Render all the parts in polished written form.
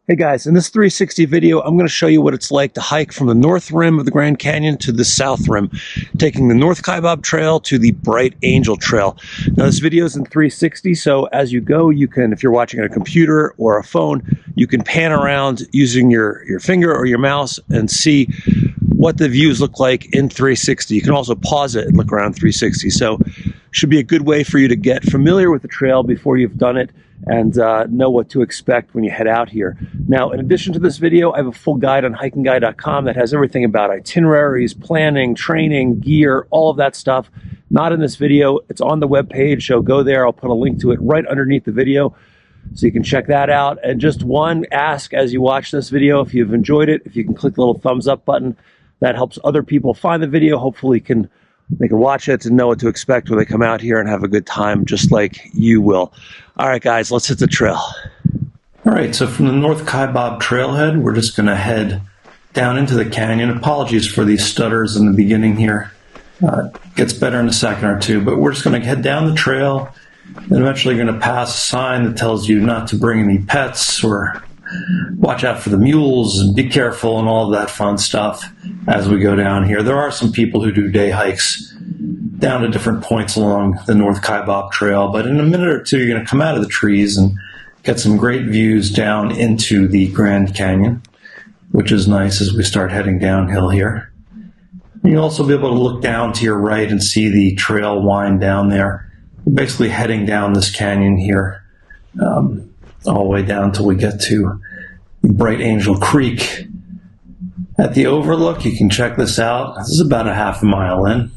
Hey guys, in this 360 video, I'm going to show you what it's like to hike from the north rim of the Grand Canyon to the south rim, taking the North Kaibab Trail to the Bright Angel Trail. Now this video is in 360, so as you go, you can, if you're watching on a computer or a phone, you can pan around using your finger or your mouse and see what the views look like in 360. You can also pause it and look around 360. So should be a good way for you to get familiar with the trail before you've done it and know what to expect when you head out here. Now, in addition to this video, I have a full guide on HikingGuy.com that has everything about itineraries, planning, training, gear, all of that stuff. Not in this video. It's on the web page, so go there. I'll put a link to it right underneath the video so you can check that out. And just one ask as you watch this video, if you've enjoyed it, if you can click the little thumbs up button, that helps other people find the video. Hopefully they can watch it and know what to expect when they come out here and have a good time, just like you will. All right, guys, let's hit the trail. All right, so from the North Kaibab trailhead, we're just going to head down into the canyon. Apologies for these stutters in the beginning here. Gets better in a second or two, but we're just going to head down the trail and eventually going to pass a sign that tells you not to bring any pets or watch out for the mules and be careful and all of that fun stuff as we go down here. There are some people who do day hikes down to different points along the North Kaibab Trail, but in a minute or two, you're going to come out of the trees and get some great views down into the Grand Canyon, which is nice as we start heading downhill here. You'll also be able to look down to your right and see the trail wind down there. We're basically heading down this canyon here, all the way down until we get to Bright Angel Creek. At the overlook, you can check this out. This is about a half a mile in,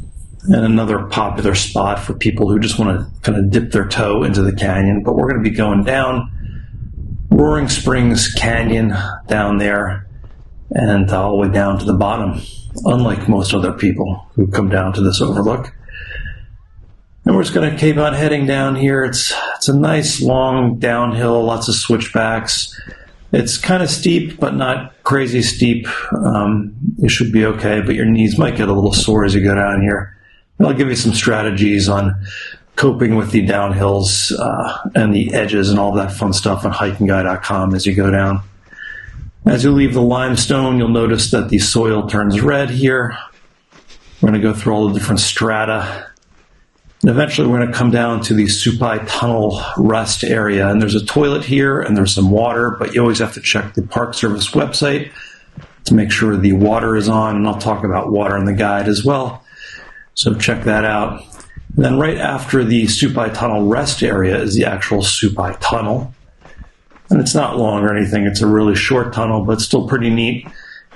and another popular spot for people who just want to kind of dip their toe into the canyon. But we're going to be going down Roaring Springs Canyon down there and all the way down to the bottom, unlike most other people who come down to this overlook. And we're just going to keep on heading down here. It's a nice long downhill, lots of switchbacks. It's kind of steep, but not crazy steep. You should be okay, but your knees might get a little sore as you go down here. And I'll give you some strategies on coping with the downhills and the edges and all that fun stuff on HikingGuy.com as you go down. As you leave the limestone, you'll notice that the soil turns red here. We're going to go through all the different strata. And eventually we're going to come down to the Supai Tunnel rest area. And there's a toilet here and there's some water, but you always have to check the Park Service website to make sure the water is on. And I'll talk about water in the guide as well. So check that out. And then right after the Supai Tunnel rest area is the actual Supai Tunnel. And it's not long or anything. It's a really short tunnel, but still pretty neat.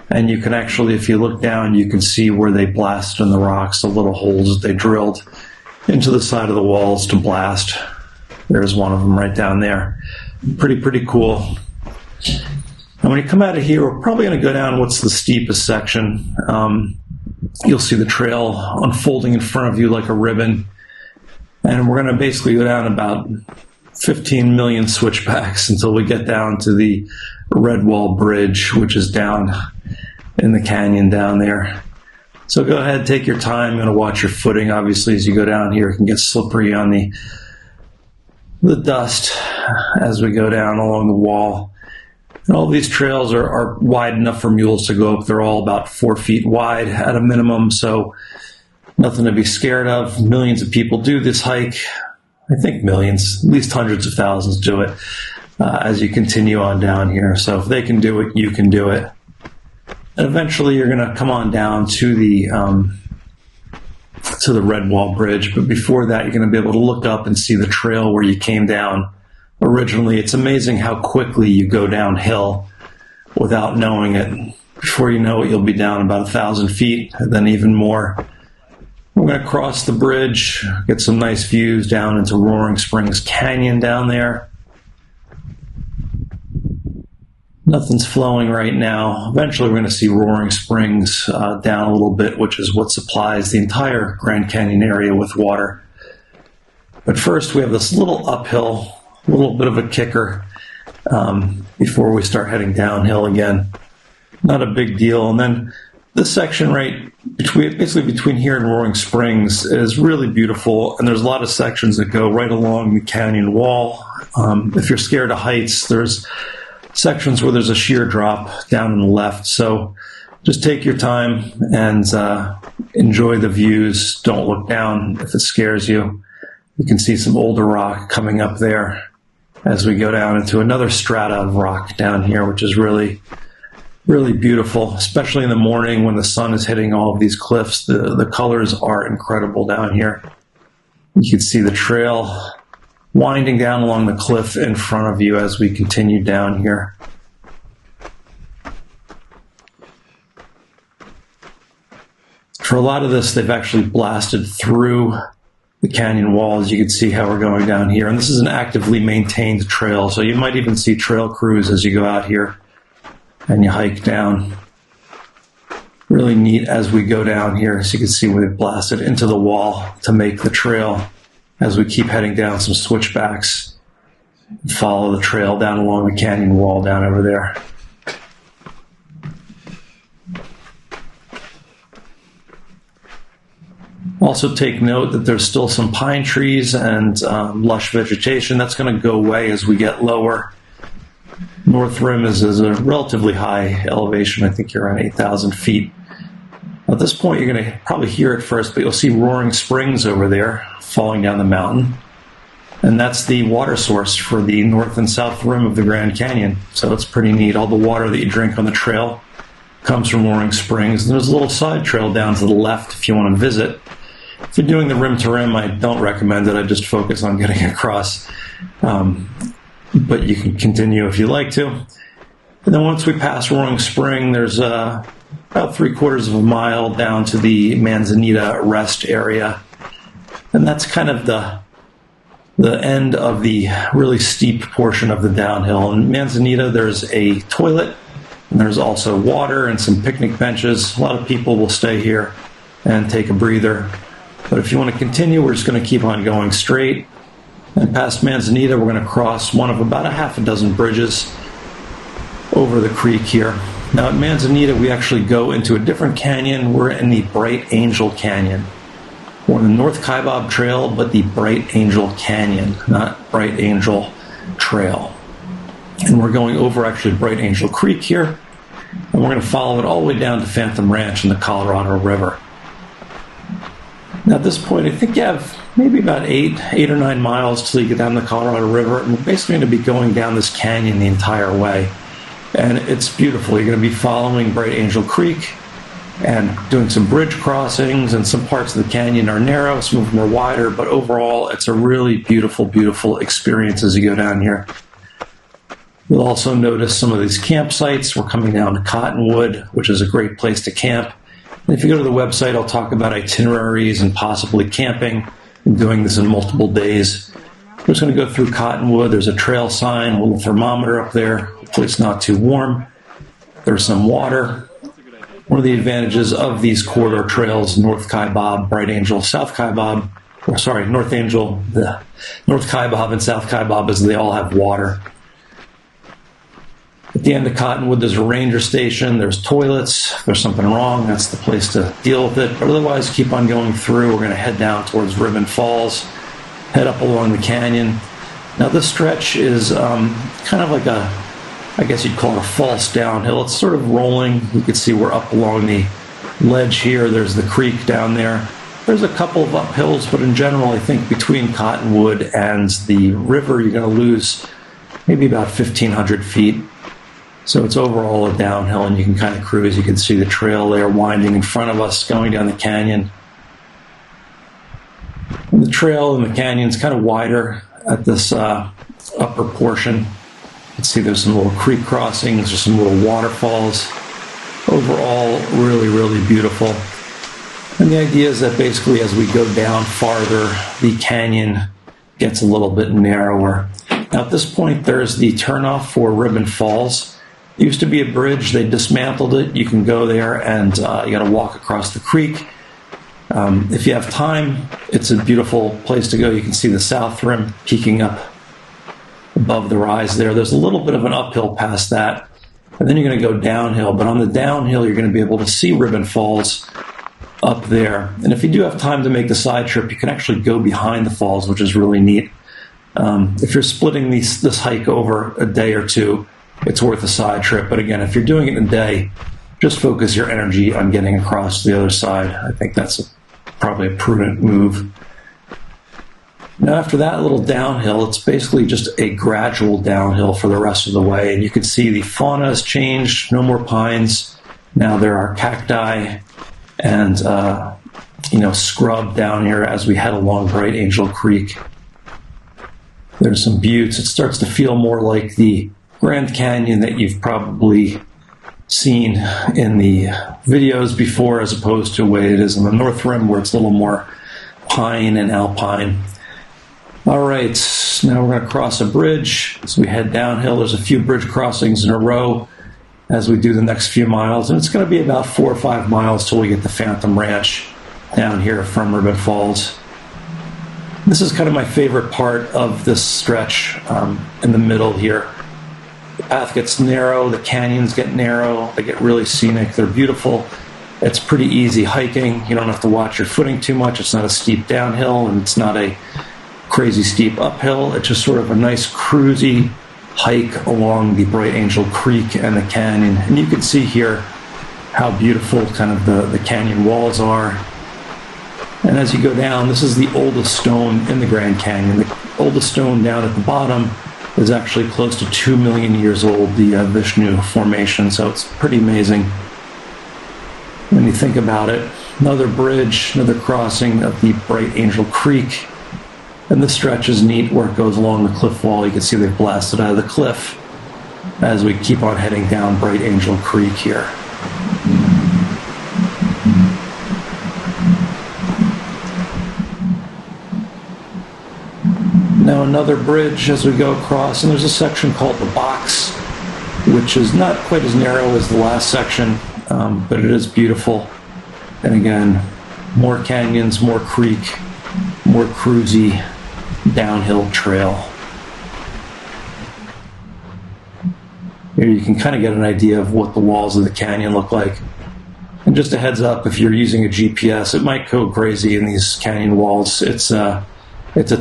And you can actually, if you look down, you can see where they blasted in the rocks, the little holes that they drilled into the side of the walls to blast. There's one of them right down there. Pretty cool. And when you come out of here, we're probably going to go down what's the steepest section. You'll see the trail unfolding in front of you like a ribbon. And we're going to basically go down about 15 million switchbacks until we get down to the Red Wall Bridge, which is down in the canyon down there. So go ahead, take your time. You're going to watch your footing. Obviously, as you go down here, it can get slippery on the dust as we go down along the wall. And all these trails are wide enough for mules to go up. They're all about 4 feet wide at a minimum, so nothing to be scared of. Millions of people do this hike. I think millions, at least hundreds of thousands do it as you continue on down here. So if they can do it, you can do it. And eventually you're going to come on down to the Red Wall Bridge. But before that, you're going to be able to look up and see the trail where you came down originally. It's amazing how quickly you go downhill without knowing it. Before you know it, you'll be down about 1,000 feet, and then even more. We're going to cross the bridge, get some nice views down into Roaring Springs Canyon down there. Nothing's flowing right now. Eventually we're going to see Roaring Springs down a little bit, which is what supplies the entire Grand Canyon area with water. But first we have this little uphill, a little bit of a kicker before we start heading downhill again. Not a big deal. And then this section right between here and Roaring Springs is really beautiful, and there's a lot of sections that go right along the canyon wall. If you're scared of heights, there's sections where there's a sheer drop down on the left. So just take your time and enjoy the views. Don't look down if it scares you. You can see some older rock coming up there as we go down into another strata of rock down here, which is really, really beautiful, especially in the morning when the sun is hitting all of these cliffs. The colors are incredible down here. You can see the trail winding down along the cliff in front of you as we continue down here. For a lot of this, they've actually blasted through the canyon wall, as you can see how we're going down here. And this is an actively maintained trail, so you might even see trail crews as you go out here and you hike down. Really neat as we go down here. As you can see, we've blasted into the wall to make the trail as we keep heading down some switchbacks. Follow the trail down along the canyon wall down over there. Also take note that there's still some pine trees and lush vegetation. That's going to go away as we get lower. North Rim is a relatively high elevation. I think you're around 8,000 feet. At this point, you're going to probably hear it first, but you'll see roaring springs over there falling down the mountain. And that's the water source for the north and south rim of the Grand Canyon. So it's pretty neat. All the water that you drink on the trail comes from roaring springs. And there's a little side trail down to the left if you want to visit. If you're doing the rim to rim, I don't recommend it. I just focus on getting across. But you can continue if you like to. And then once we pass Roaring Spring, there's about 3/4 of a mile down to the Manzanita rest area. And that's kind of the end of the really steep portion of the downhill. In Manzanita, there's a toilet, and there's also water and some picnic benches. A lot of people will stay here and take a breather. But if you want to continue, we're just going to keep on going straight. And past Manzanita, we're going to cross one of about a half a dozen bridges over the creek here. Now at Manzanita, we actually go into a different canyon. We're in the Bright Angel Canyon. We're on the North Kaibab Trail, but the Bright Angel Canyon, not Bright Angel Trail. And we're going over actually Bright Angel Creek here. And we're going to follow it all the way down to Phantom Ranch in the Colorado River. Now at this point, I think you have maybe about 8 or 9 miles till you get down the Colorado River. And we're basically going to be going down this canyon the entire way. And it's beautiful. You're going to be following Bright Angel Creek and doing some bridge crossings, and some parts of the canyon are narrow, some of them are wider, but overall it's a really beautiful, beautiful experience as you go down here. You'll also notice some of these campsites. We're coming down to Cottonwood, which is a great place to camp. And if you go to the website, I'll talk about itineraries and possibly camping and doing this in multiple days. We're just going to go through Cottonwood. There's a trail sign, a little thermometer up there. Hopefully it's not too warm. There's some water. One of the advantages of these corridor trails, North Kaibab, Bright Angel, South Kaibab, North Kaibab and South Kaibab, is they all have water. At the end of Cottonwood, there's a ranger station. There's toilets. If there's something wrong, that's the place to deal with it. But otherwise, keep on going through. We're going to head down towards Ribbon Falls, head up along the canyon. Now, this stretch is kind of like I guess you'd call it a false downhill. It's sort of rolling. You can see we're up along the ledge here. There's the creek down there. There's a couple of uphills, but in general, I think between Cottonwood and the river, you're going to lose maybe about 1,500 feet. So it's overall a downhill, and you can kind of cruise. You can see the trail there winding in front of us, going down the canyon. And the trail in the canyon is kind of wider at this upper portion. You can see there's some little creek crossings, there's some little waterfalls. Overall, really, really beautiful. And the idea is that basically as we go down farther, the canyon gets a little bit narrower. Now at this point, there's the turnoff for Ribbon Falls. It used to be a bridge. They dismantled it. You can go there and you got to walk across the creek. If you have time, it's a beautiful place to go. You can see the south rim peeking up above the rise there. There's a little bit of an uphill past that, and then you're going to go downhill. But on the downhill, you're going to be able to see Ribbon Falls up there. And if you do have time to make the side trip, you can actually go behind the falls, which is really neat. If you're splitting this hike over a day or two, it's worth a side trip. But again, if you're doing it in a day, just focus your energy on getting across to the other side. I think that's probably a prudent move. Now after that little downhill, it's basically just a gradual downhill for the rest of the way. And you can see the fauna has changed, no more pines. Now there are cacti and scrub down here as we head along Bright Angel Creek. There's some buttes. It starts to feel more like the Grand Canyon that you've probably seen in the videos before, as opposed to the way it is in the North Rim, where it's a little more pine and alpine. All right, now we're going to cross a bridge as we head downhill. There's a few bridge crossings in a row as we do the next few miles, and it's going to be about 4 or 5 miles till we get to Phantom Ranch down here from Ribbon Falls. This is kind of my favorite part of this stretch in the middle here. The path gets narrow, the canyons get narrow, they get really scenic, they're beautiful. It's pretty easy hiking. You don't have to watch your footing too much. It's not a steep downhill, and it's not a crazy steep uphill. It's just sort of a nice cruisy hike along the Bright Angel Creek and the canyon. And you can see here how beautiful kind of the canyon walls are. And as you go down, this is the oldest stone in the Grand Canyon. The oldest stone down at the bottom is actually close to 2 million years old, the Vishnu Formation, so it's pretty amazing when you think about it. Another bridge, another crossing of the Bright Angel Creek. And this stretch is neat where it goes along the cliff wall. You can see they've blasted out of the cliff as we keep on heading down Bright Angel Creek here. Now another bridge as we go across, and there's a section called the Box, which is not quite as narrow as the last section, but it is beautiful. And again, more canyons, more creek, more cruisy downhill trail. Here you can kind of get an idea of what the walls of the canyon look like. And just a heads up, if you're using a GPS, it might go crazy in these canyon walls. It's a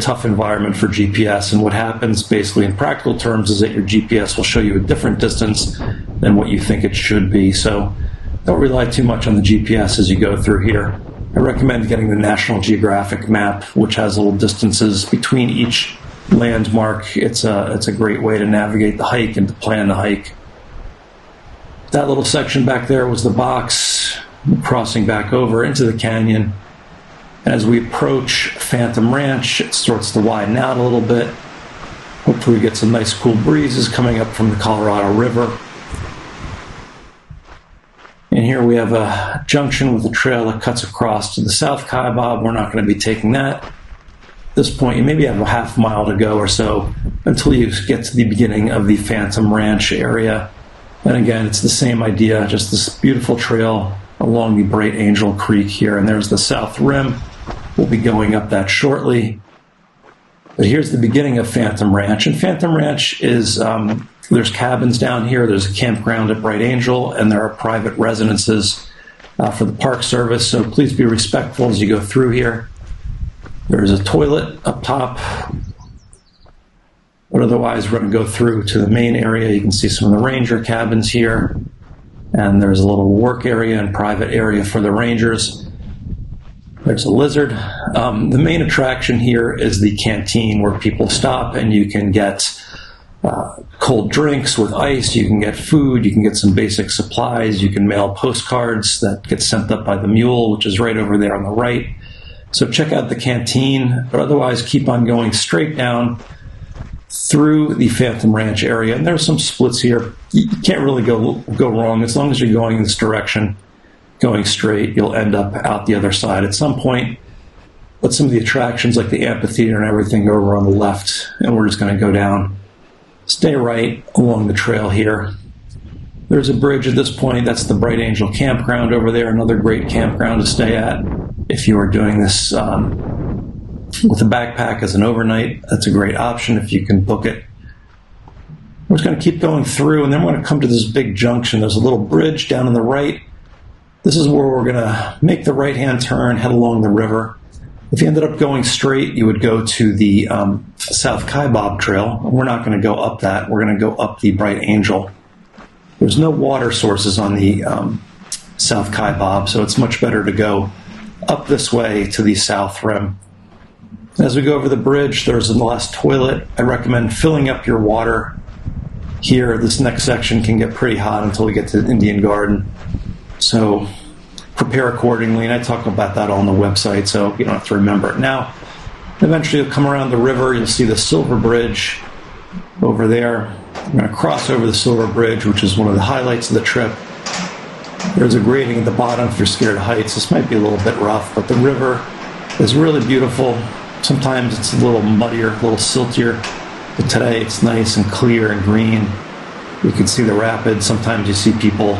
tough environment for GPS, and what happens basically in practical terms is that your GPS will show you a different distance than what you think it should be. So don't rely too much on the GPS as you go through here. I recommend getting the National Geographic map, which has little distances between each landmark. It's a great way to navigate the hike and to plan the hike. That little section back there was the Box, crossing back over into the canyon. As we approach Phantom Ranch, it starts to widen out a little bit. Hopefully we get some nice cool breezes coming up from the Colorado River. And here we have a junction with a trail that cuts across to the South Kaibab. We're not going to be taking that. At this point, you maybe have a half mile to go or so until you get to the beginning of the Phantom Ranch area. And again, it's the same idea, just this beautiful trail along the Bright Angel Creek here. And there's the South Rim. We'll be going up that shortly. But here's the beginning of Phantom Ranch. And Phantom Ranch is, there's cabins down here, there's a campground at Bright Angel, and there are private residences for the Park Service, so please be respectful as you go through here. There's a toilet up top, but otherwise we're going to go through to the main area. You can see some of the ranger cabins here, and there's a little work area and private area for the rangers. There's a lizard. The main attraction here is the canteen, where people stop and you can get cold drinks with ice, you can get food, you can get some basic supplies, you can mail postcards that get sent up by the mule, which is right over there on the right. So check out the canteen, but otherwise keep on going straight down through the Phantom Ranch area. And there's some splits here. You can't really go wrong. As long as you're going in this direction, going straight, you'll end up out the other side at some point. But some of the attractions like the amphitheater and everything are over on the left, and we're just going to go down. Stay right along the trail here. There's a bridge at this point. That's the Bright Angel Campground over there, another great campground to stay at if you are doing this with a backpack as an overnight. That's a great option if you can book it. We're just going to keep going through, and then we're going to come to this big junction. There's a little bridge down on the right. This is where we're going to make the right-hand turn, head along the river. If you ended up going straight, you would go to the South Kaibab Trail. We're not going to go up that. We're going to go up the Bright Angel. There's no water sources on the South Kaibab, so it's much better to go up this way to the South Rim. As we go over the bridge, there's a last toilet. I recommend filling up your water here. This next section can get pretty hot until we get to Indian Garden. So prepare accordingly, and I talk about that all on the website, so you don't have to remember it now. Eventually you'll come around the river, you'll see the Silver Bridge over there. I'm going to cross over the Silver Bridge, which is one of the highlights of the trip. There's a grading at the bottom if you're scared of heights. This might be a little bit rough, but the river is really beautiful. Sometimes it's a little muddier, a little siltier, but today it's nice and clear and green. You can see the rapids. Sometimes you see people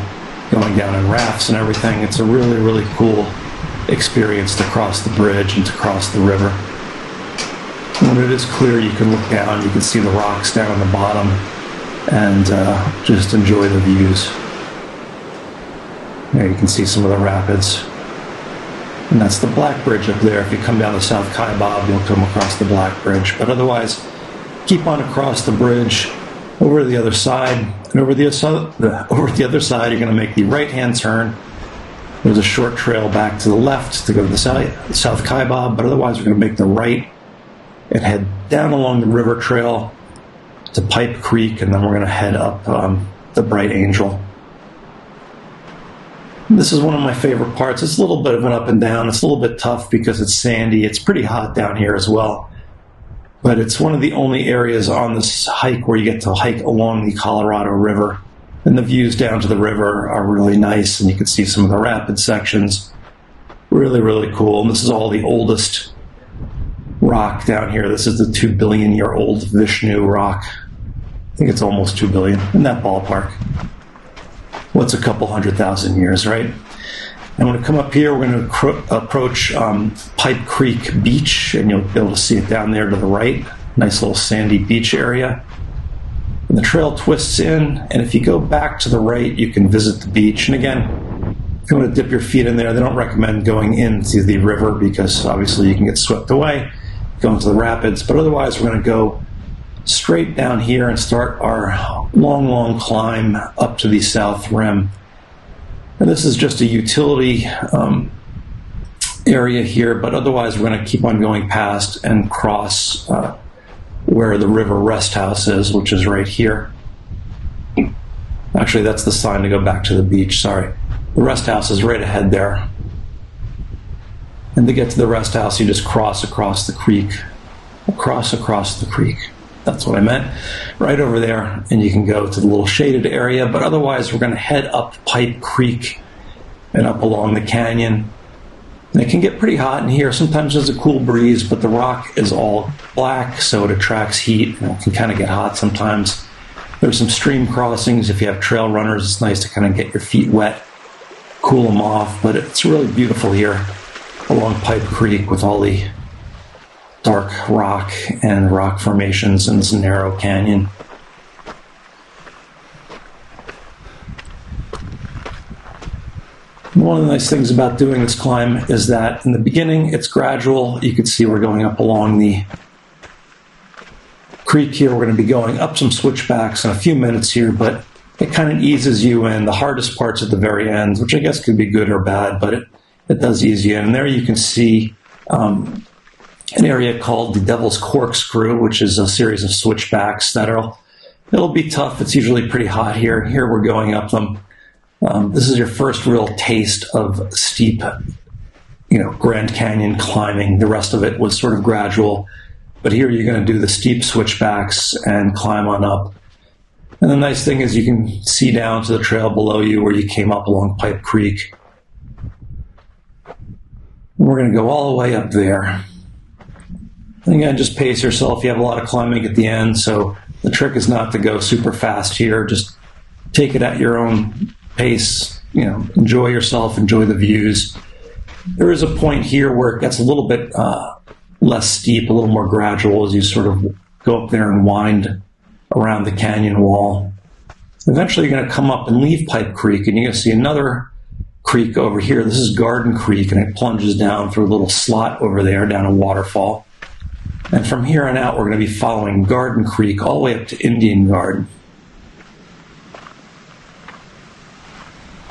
going down in rafts and everything. It's a really, really cool experience to cross the bridge and to cross the river. When it is clear, you can look down, you can see the rocks down on the bottom, and just enjoy the views. There you can see some of the rapids. And that's the Black Bridge up there. If you come down the South Kaibab, you'll come across the Black Bridge. But otherwise, keep on across the bridge, over to the other side, and over the other side, you're going to make the right-hand turn. There's a short trail back to the left to go to the South Kaibab, but otherwise we're going to make the right and head down along the river trail to Pipe Creek, and then we're going to head up the Bright Angel. This is one of my favorite parts. It's a little bit of an up and down. It's a little bit tough because it's sandy. It's pretty hot down here as well. But it's one of the only areas on this hike where you get to hike along the Colorado River. And the views down to the river are really nice, and you can see some of the rapid sections. Really, really cool. And this is all the oldest rock down here. This is the 2 billion year old Vishnu rock. I think it's almost 2 billion, in that ballpark. What's a couple 100,000 years, right? And when we come up here, we're going to approach Pipe Creek Beach, and you'll be able to see it down there to the right. Nice little sandy beach area. And the trail twists in, and if you go back to the right, you can visit the beach. And again, if you want to dip your feet in there, they don't recommend going into the river because obviously you can get swept away, go into the rapids. But otherwise, we're going to go straight down here and start our long, long climb up to the South Rim. And this is just a utility area here, but otherwise we're going to keep on going past and cross where the river rest house is, which is right here. Actually, that's the sign to go back to the beach, sorry. The rest house is right ahead there. And to get to the rest house, you just cross across the creek. Across the creek. That's what I meant. Right over there, and you can go to the little shaded area, but otherwise we're going to head up Pipe Creek and up along the canyon. And it can get pretty hot in here. Sometimes there's a cool breeze, but the rock is all black, so it attracts heat, and it can kind of get hot sometimes. There's some stream crossings. If you have trail runners, it's nice to kind of get your feet wet, cool them off, but it's really beautiful here along Pipe Creek with all the dark rock and rock formations in this narrow canyon. One of the nice things about doing this climb is that in the beginning it's gradual. You can see we're going up along the creek here. We're going to be going up some switchbacks in a few minutes here, but it kind of eases you in. The hardest parts at the very end, which I guess could be good or bad, but it does ease you in. And there you can see an area called the Devil's Corkscrew, which is a series of switchbacks it'll be tough. It's usually pretty hot here. Here we're going up them. This is your first real taste of steep, Grand Canyon climbing. The rest of it was sort of gradual, but here you're going to do the steep switchbacks and climb on up. And the nice thing is you can see down to the trail below you where you came up along Pipe Creek. And we're going to go all the way up there. And again, just pace yourself. You have a lot of climbing at the end, so the trick is not to go super fast here. Just take it at your own pace. Enjoy yourself, enjoy the views. There is a point here where it gets a little bit less steep, a little more gradual as you sort of go up there and wind around the canyon wall. Eventually you're going to come up and leave Pipe Creek, and you're going to see another creek over here. This is Garden Creek, and it plunges down through a little slot over there, down a waterfall. And from here on out, we're going to be following Garden Creek all the way up to Indian Garden.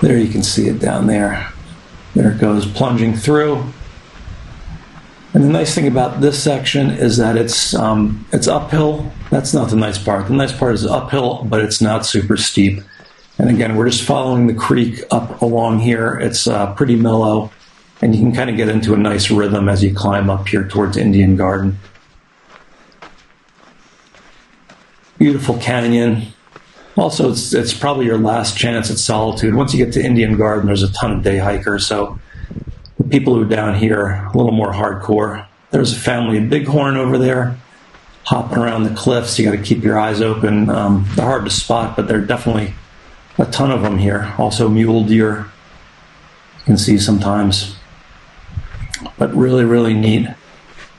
There you can see it down there. There it goes, plunging through. And the nice thing about this section is that it's uphill. That's not the nice part. The nice part is uphill, but it's not super steep. And again, we're just following the creek up along here. It's pretty mellow, and you can kind of get into a nice rhythm as you climb up here towards Indian Garden. Beautiful canyon. Also, it's probably your last chance at solitude. Once you get to Indian Garden, there's a ton of day hikers, so the people who are down here are a little more hardcore. There's a family of bighorn over there, hopping around the cliffs. You got to keep your eyes open. They're hard to spot, but there are definitely a ton of them here. Also mule deer, you can see sometimes. But really, really neat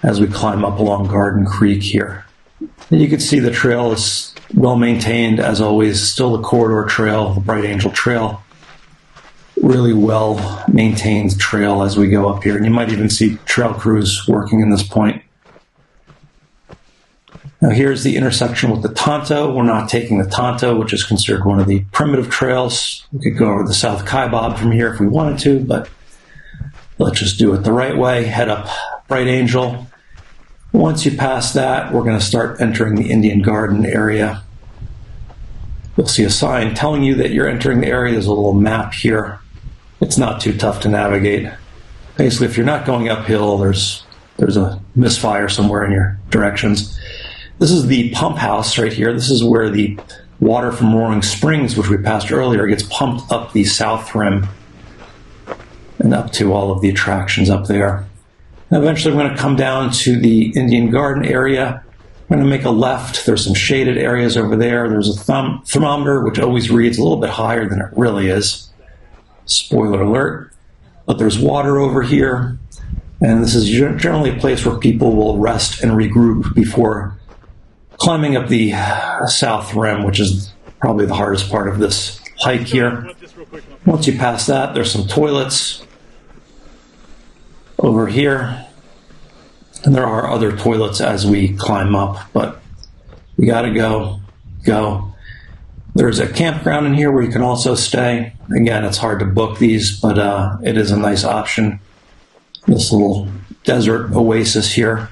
as we climb up along Garden Creek here. And you can see the trail is well maintained, as always. Still the corridor trail, the Bright Angel Trail. Really well maintained trail as we go up here. And you might even see trail crews working in this point. Now here's the intersection with the Tonto. We're not taking the Tonto, which is considered one of the primitive trails. We could go over the South Kaibab from here if we wanted to, but let's just do it the right way. Head up Bright Angel. Once you pass that, we're going to start entering the Indian Garden area. You'll see a sign telling you that you're entering the area. There's a little map here. It's not too tough to navigate. Basically, if you're not going uphill, there's a misfire somewhere in your directions. This is the pump house right here. This is where the water from Roaring Springs, which we passed earlier, gets pumped up the south rim and up to all of the attractions up there. And eventually, we're going to come down to the Indian Garden area. We're going to make a left. There's some shaded areas over there. There's a thermometer, which always reads a little bit higher than it really is. Spoiler alert. But there's water over here. And this is generally a place where people will rest and regroup before climbing up the south rim, which is probably the hardest part of this hike here. Once you pass that, there's some toilets over here. And there are other toilets as we climb up, but we gotta go. There's a campground in here where you can also stay. Again, it's hard to book these, but it is a nice option. This little desert oasis here.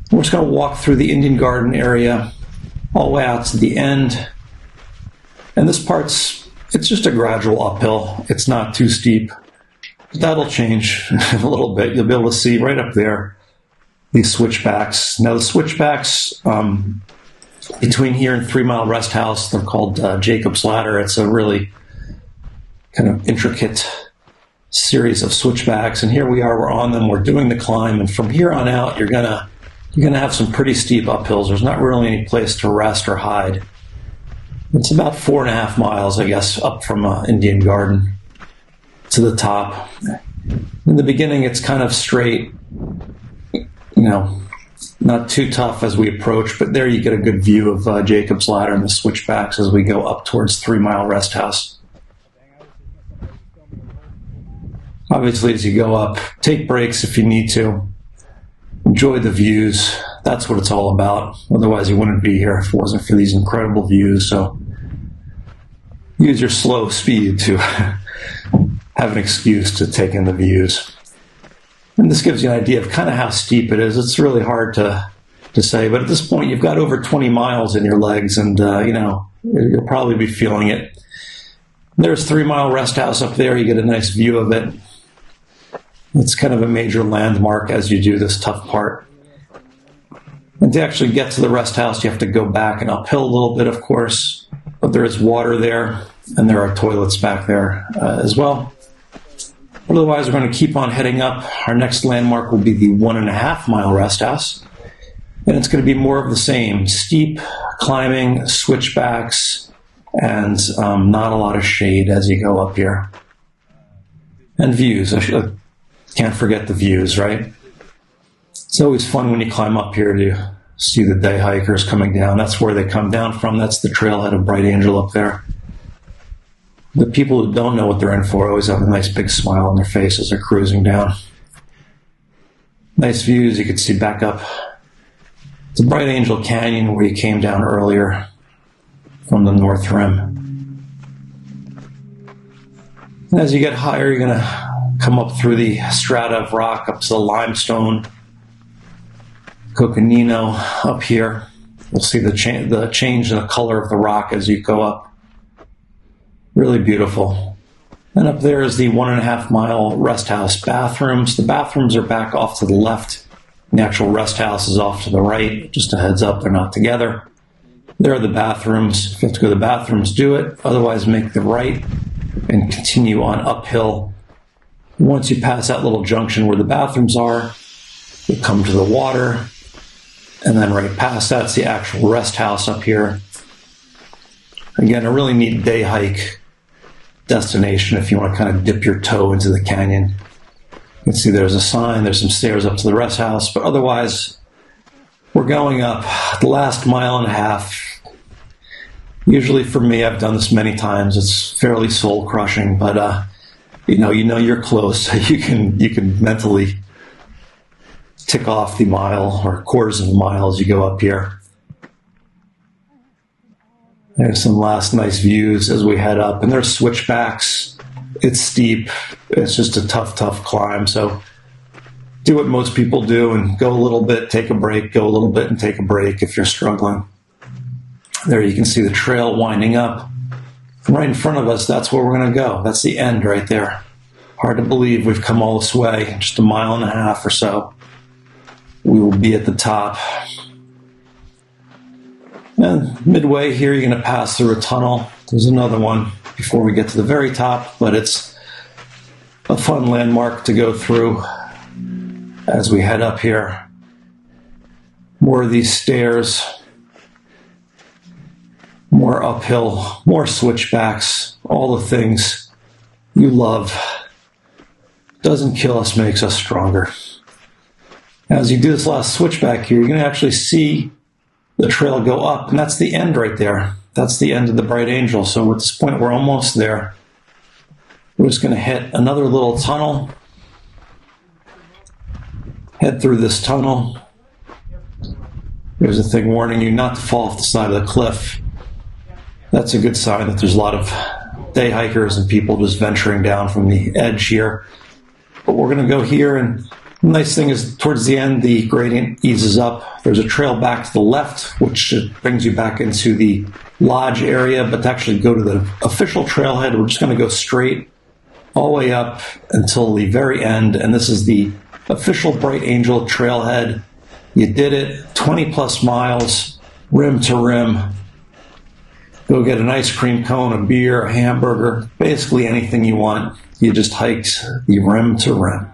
We're just going to walk through the Indian Garden area all the way out to the end. And this part's, it's just a gradual uphill. It's not too steep. That'll change in a little bit. You'll be able to see right up there these switchbacks. Now the switchbacks between here and 3 Mile Rest House, they're called Jacob's Ladder. It's a really kind of intricate series of switchbacks. And here we are, we're on them, we're doing the climb. And from here on out, you're gonna have some pretty steep uphills. There's not really any place to rest or hide. It's about 4.5 miles, I guess, up from Indian Garden to the top. In the beginning, it's kind of straight, not too tough as we approach, but there you get a good view of Jacob's Ladder and the switchbacks as we go up towards 3 Mile Rest House. Obviously, as you go up, take breaks if you need to. Enjoy the views. That's what it's all about. Otherwise, you wouldn't be here if it wasn't for these incredible views. So use your slow speed to have an excuse to take in the views. And this gives you an idea of kind of how steep it is. It's really hard to say, but at this point, you've got over 20 miles in your legs, and you'll probably be feeling it. There's 3 Mile Rest House up there. You get a nice view of it. It's kind of a major landmark as you do this tough part. And to actually get to the rest house, you have to go back and uphill a little bit, of course. But there is water there, and there are toilets back there as well. Otherwise, we're going to keep on heading up. Our next landmark will be the 1.5 Mile Rest House. And it's going to be more of the same. Steep climbing, switchbacks, and not a lot of shade as you go up here. And views. I can't forget the views, right? It's always fun when you climb up here to see the day hikers coming down. That's where they come down from. That's the trailhead of Bright Angel up there. The people who don't know what they're in for always have a nice big smile on their face as they're cruising down. Nice views you can see back up to Bright Angel Canyon where you came down earlier from the North Rim. And as you get higher, you're going to come up through the strata of rock up to the limestone, coconino up here. You'll see the change in the color of the rock as you go up. Really beautiful. And up there is the 1.5 mile rest house bathrooms. The bathrooms are back off to the left. The actual rest house is off to the right. Just a heads up, they're not together. There are the bathrooms. If you have to go to the bathrooms, do it. Otherwise, make the right and continue on uphill. Once you pass that little junction where the bathrooms are, you come to the water. And then right past that's the actual rest house up here. Again, a really neat day hike destination if you want to kind of dip your toe into the canyon. You can see there's a sign, there's some stairs up to the rest house, but otherwise we're going up the last 1.5 miles. Usually for me, I've done this many times, it's fairly soul crushing, but you know you're close, so you can mentally tick off the mile or quarters of a mile as you go up here. There's some last nice views as we head up, and there's switchbacks. It's steep. It's just a tough climb. So do what most people do and go a little bit, take a break, go a little bit and take a break if you're struggling. There you can see the trail winding up. Right in front of us, that's where we're going to go. That's the end right there. Hard to believe we've come all this way, just 1.5 miles or so. We will be at the top. And midway here, you're going to pass through a tunnel. There's another one before we get to the very top, but it's a fun landmark to go through as we head up here. More of these stairs, more uphill, more switchbacks, all the things you love. Doesn't kill us, makes us stronger. As you do this last switchback here, you're going to actually see the trail go up, and that's the end right there. That's the end of the Bright Angel. So at this point, we're almost there. We're just going to hit another little tunnel. Head through this tunnel. There's a thing warning you not to fall off the side of the cliff. That's a good sign that there's a lot of day hikers and people just venturing down from the edge here. But we're going to go here, and the nice thing is towards the end, the gradient eases up. There's a trail back to the left, which brings you back into the lodge area. But to actually go to the official trailhead, we're just going to go straight all the way up until the very end. And this is the official Bright Angel trailhead. You did it, 20 plus miles, rim to rim. Go get an ice cream cone, a beer, a hamburger, basically anything you want. You just hiked the rim to rim.